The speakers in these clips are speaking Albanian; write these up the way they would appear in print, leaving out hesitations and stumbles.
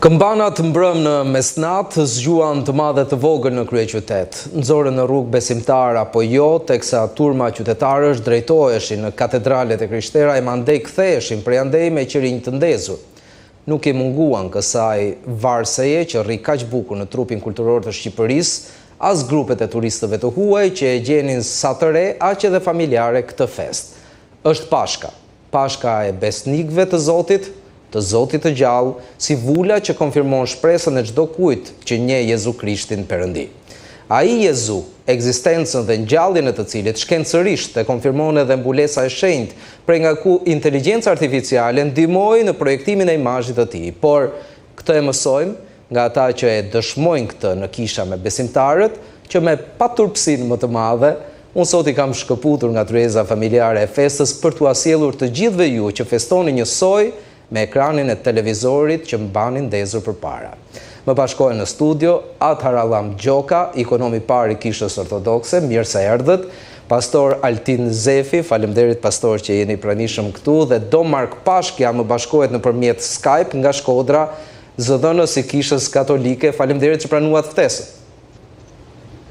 Këmbanat mbrëm në mesnat zgjuan të madhe të vogël në kryeqytet. Nxorën në rrugë besimtar apo jo, teksa turma qytetarësh drejtoheshin në katedralet e Krishterë e mandej ktheheshin prej andej me qërinj të ndezur. Nuk i munguan kësaj varseje që rri kaq bukur në trupin kulturor të Shqipërisë, as grupet e turistëve të huaj që e gjenin sa të re, aq edhe familjare këtë fest. Është Pashka, Pashka e besnikëve të Zotit të gjallë, si vula që konfirmon shpresën e çdo kujt që njeh Jezu Krishtin Perëndi. Ai Jezu, ekzistencën dhe ngjalljen e të cilit shkencërisht e konfirmon edhe mbulesa e shenjtë, prej nga ku inteligjenca artificiale ndihmoi në projektimin e imazhit të tij. Por këtë e mësojmë nga ata që e dëshmojnë këtë në kisha me besimtarët, që me paturpsinë më të madhe, unë sot i kam shkëputur nga tryeza familjare e festës për t'u sjellur të gjithëve ju që festoni njësoj me ekranin e televizorit që mbanin ndezur përpara. Më bashkohen në studio Atharallam Gjoka, ikonomi parë i Kishës Ortodokse, mirë se erdhët, pastor Altin Zefi, faleminderit pastor që jeni pranishëm këtu, dhe Domark Pashkja më bashkohet nëpërmjet Skype nga Shkodra, zëdhënës i Kishës Katolike, faleminderit që pranuat ftesën.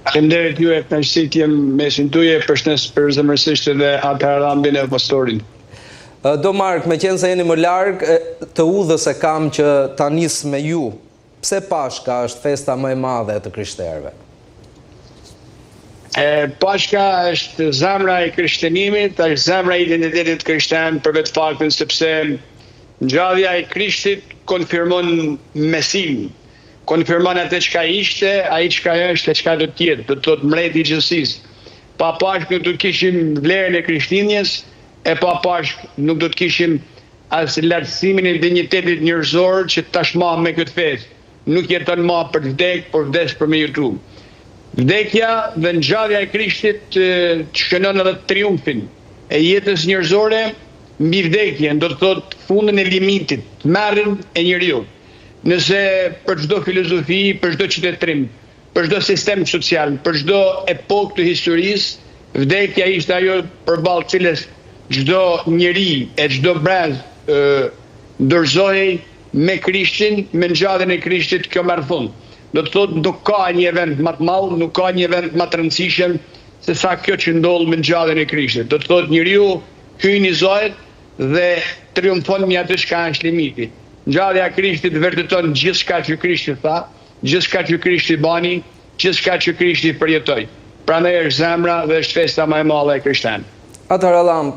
Faleminderit ju e kënaqësi jem mesin tuaj, përshëndes përzemërsisht edhe Atharallambin e pastorin. Domark, me qenë se jeni më largë, të udhës e kam që ta nis me ju. Pse Pashka është festa më e madhe të krishterëve? Pashka është zemra e krishtenimit, është zemra e identitetit krishterë për vetë faktin sepse ngjallja e Krishtit konfirmon Mesin, konfirmon atë çka ishte, ai çka është e çka do të jetë, do të thotë mbreti i gjithësisë. Pa Pashkë nuk do të kishim vlerën e krishtinjes, e pa Pashkë nuk do të kishim as lartësimin e dinjitetit njerëzor që tashmë me këtë festë nuk jeton më për të vdekë, por vdes për me jetu. Vdekja dhe ngjallja e Krishtit shënon edhe triumfin e jetës njerëzore mbi vdekjen, do të thotë fundin e limitit, merren e njeriu. Nëse për çdo filozofi, për çdo qytetërim, për çdo sistem social, për çdo epokë të historisë, vdekja ishte ajo përballë cilës çdo njeri e çdo brez dorëzohej me Krishtin, me ngjalljen e Krishtit, kjo merr fund. Do të thotë nuk ka një event më të madh, nuk ka një event më të rëndësishëm se sa kjo që ndodh me ngjalljen e Krishtit. Do të thotë njeriu hyjnizohet dhe triumfon mbi atë që është limiti. Ngjallja e Krishtit vërteton gjithçka që Krishti tha, gjithçka që Krishti bani, gjithçka që Krishti përjetoi. Prandaj është zemra dhe është festa më e madhe e krishterëve. Atharallam,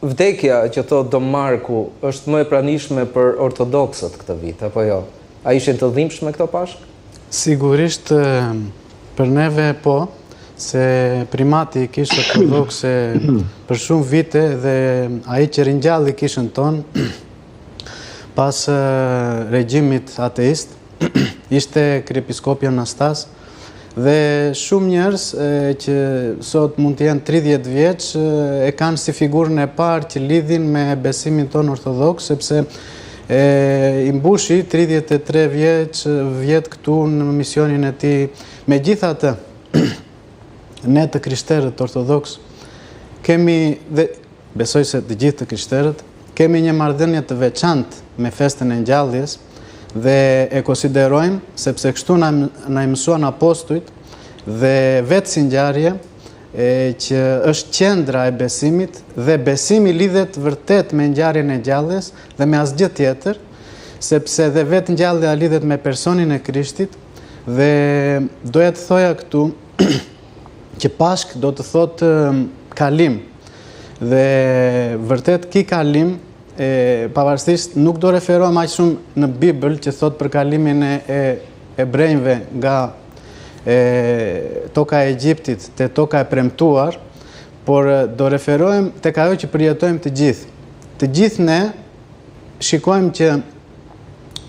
vdekja që thot Domarku është më e pranishme për ortodoksët këtë vit, apo jo? A ishin të dhimbshme këto Pashkë? Sigurisht për neve po, se primati i Kishës Ortodokse për shumë vite dhe ai që ringjalli kishën tonë pas regjimit ateist ishte kryepiskopi Anastas. Dhe shumë njerëz që sot mund të jenë 30 vjeç e kanë si figurën e parë që lidhin me besimin tonë ortodoks, sepse i mbushi 33 vjet këtu në misionin e tij. Megjithatë, ne të krishterët ortodoks kemi, dhe besoj se të gjithë të krishterët, kemi një marrëdhënie të veçantë me festën e ngjalljes, dhe e konsiderojmë sepse kështu na mësuan apostujt dhe vetë si ngjarje që është qendra e besimit dhe besimi lidhet vërtet me ngjarjen e ngjalljes dhe me asgjë tjetër, sepse dhe vetë ngjallja lidhet me personin e Krishtit dhe doja të thoja këtu që Pashkë do të thotë kalim dhe vërtet ki kalim pavarësisht nuk do referohem aq shumë në Bibël që thot për kalimin e ebrejve nga toka e Egjiptit te toka e premtuar, por do referohem tek ajo që përjetojmë të gjithë. Të gjithë ne shikojmë që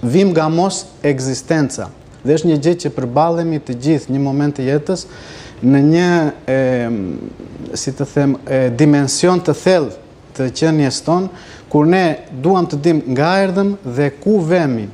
vim nga mos ekzistenca dhe është një gjë që përballemi të gjithë një moment të jetës në një si të them dimension të thellë të qenies tonë, kur ne duam të dim nga erdhëm dhe ku vemi.